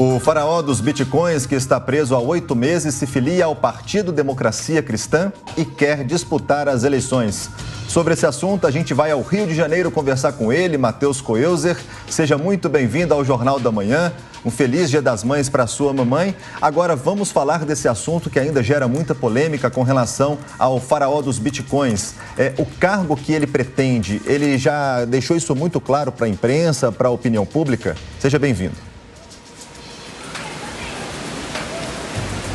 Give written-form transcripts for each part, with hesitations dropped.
O faraó dos bitcoins, que está preso há 8 meses, se filia ao Partido Democracia Cristã e quer disputar as eleições. Sobre esse assunto, a gente vai ao Rio de Janeiro conversar com ele, Matheus Coelzer. Seja muito bem-vindo ao Jornal da Manhã. Um feliz Dia das Mães para a sua mamãe. Agora vamos falar desse assunto que ainda gera muita polêmica com relação ao faraó dos bitcoins. O cargo que ele pretende, ele já deixou isso muito claro para a imprensa, para a opinião pública? Seja bem-vindo.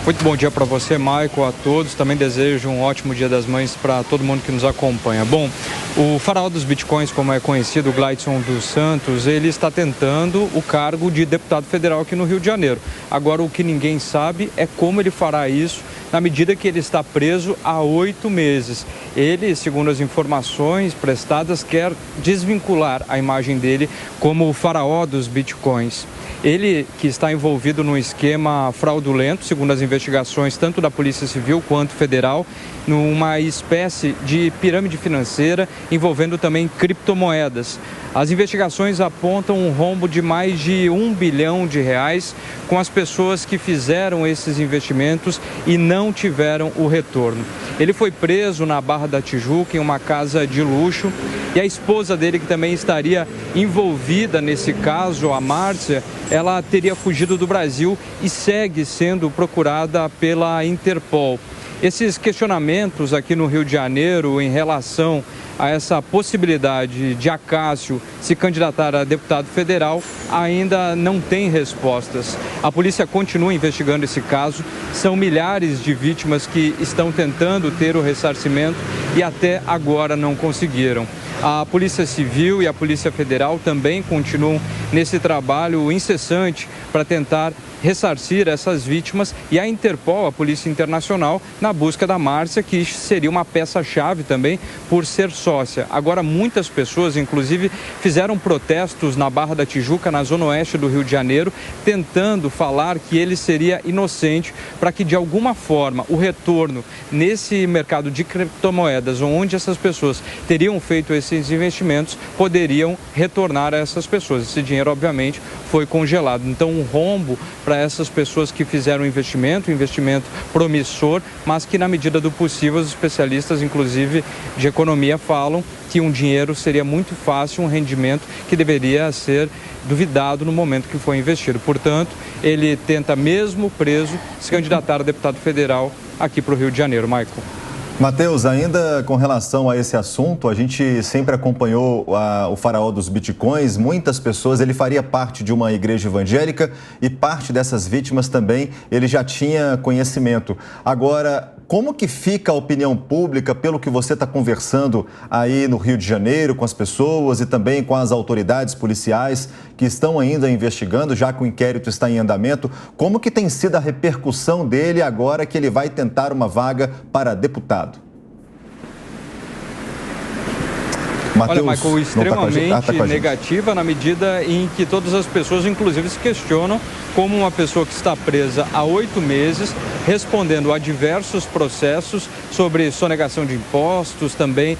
Muito bom dia para você, Michael, a todos. Também desejo um ótimo Dia das Mães para todo mundo que nos acompanha. Bom, o faraó dos bitcoins, como é conhecido, o Gleidson dos Santos, ele está tentando o cargo de deputado federal aqui no Rio de Janeiro. Agora, o que ninguém sabe é como ele fará isso na medida que ele está preso há 8 meses. Ele, segundo as informações prestadas, quer desvincular a imagem dele como o faraó dos bitcoins. Ele que está envolvido num esquema fraudulento, segundo as investigações tanto da Polícia Civil quanto federal, numa espécie de pirâmide financeira envolvendo também criptomoedas. As investigações apontam um rombo de mais de R$1 bilhão com as pessoas que fizeram esses investimentos e não tiveram o retorno. Ele foi preso na Barra da Tijuca, em uma casa de luxo, e a esposa dele, que também estaria envolvida nesse caso, a Márcia, ela teria fugido do Brasil e segue sendo procurada pela Interpol. Esses questionamentos aqui no Rio de Janeiro em relação a essa possibilidade de Acácio se candidatar a deputado federal ainda não tem respostas. A polícia continua investigando esse caso. São milhares de vítimas que estão tentando ter o ressarcimento e até agora não conseguiram. A Polícia Civil e a Polícia Federal também continuam nesse trabalho incessante para tentar ressarcir essas vítimas, e a Interpol, a Polícia Internacional, na busca da Márcia, que seria uma peça-chave também por ser sócia. Agora, muitas pessoas, inclusive, fizeram protestos na Barra da Tijuca, na zona oeste do Rio de Janeiro, tentando falar que ele seria inocente, para que, de alguma forma, o retorno nesse mercado de criptomoedas, onde essas pessoas teriam feito esses investimentos, poderiam retornar a essas pessoas. Esse dinheiro, obviamente, foi congelado. Então, um rombo para essas pessoas que fizeram um investimento promissor, mas que, na medida do possível, os especialistas, inclusive de economia, falam que um dinheiro seria muito fácil, um rendimento que deveria ser duvidado no momento que foi investido. Portanto, ele tenta, mesmo preso, se candidatar a deputado federal aqui para o Rio de Janeiro. Michael. Matheus, ainda com relação a esse assunto, a gente sempre acompanhou o faraó dos bitcoins. Muitas pessoas, ele faria parte de uma igreja evangélica e parte dessas vítimas também ele já tinha conhecimento. Agora, como que fica a opinião pública pelo que você está conversando aí no Rio de Janeiro com as pessoas e também com as autoridades policiais que estão ainda investigando, já que o inquérito está em andamento? Como que tem sido a repercussão dele agora que ele vai tentar uma vaga para deputado? Olha, Michael, extremamente negativa na medida em que todas as pessoas, inclusive, se questionam como uma pessoa que está presa há 8 meses, respondendo a diversos processos sobre sonegação de impostos, também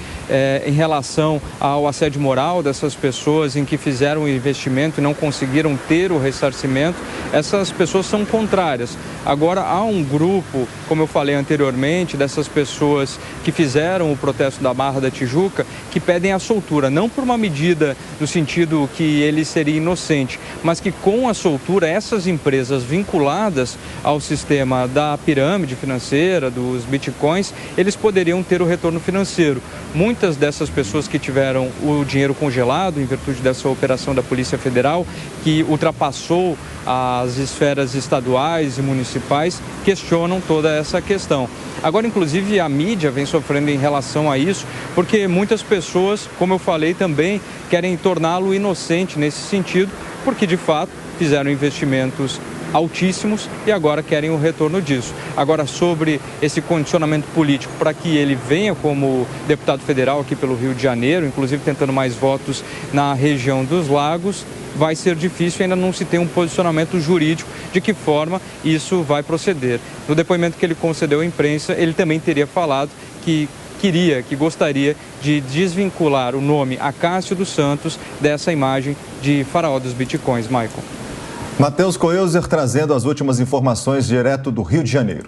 em relação ao assédio moral dessas pessoas em que fizeram o investimento e não conseguiram ter o ressarcimento. Essas pessoas são contrárias. Agora, há um grupo, como eu falei anteriormente, dessas pessoas que fizeram o protesto da Barra da Tijuca, que pedem a soltura, não por uma medida no sentido que ele seria inocente, mas que com a soltura essas empresas vinculadas ao sistema da pirâmide financeira, dos bitcoins, eles poderiam ter o retorno financeiro. Muitas dessas pessoas que tiveram o dinheiro congelado em virtude dessa operação da Polícia Federal, que ultrapassou as esferas estaduais e municipais, questionam toda essa questão. Agora, inclusive, a mídia vem sofrendo em relação a isso, porque muitas pessoas, como eu falei, também querem torná-lo inocente nesse sentido, porque, de fato, fizeram investimentos altíssimos e agora querem o retorno disso. Agora, sobre esse condicionamento político para que ele venha como deputado federal aqui pelo Rio de Janeiro, inclusive tentando mais votos na região dos Lagos, vai ser difícil, ainda não se tem um posicionamento jurídico de que forma isso vai proceder. No depoimento que ele concedeu à imprensa, ele também teria falado que gostaria de desvincular o nome Acácio dos Santos dessa imagem de faraó dos bitcoins. Michael. Matheus Coelzer trazendo as últimas informações direto do Rio de Janeiro.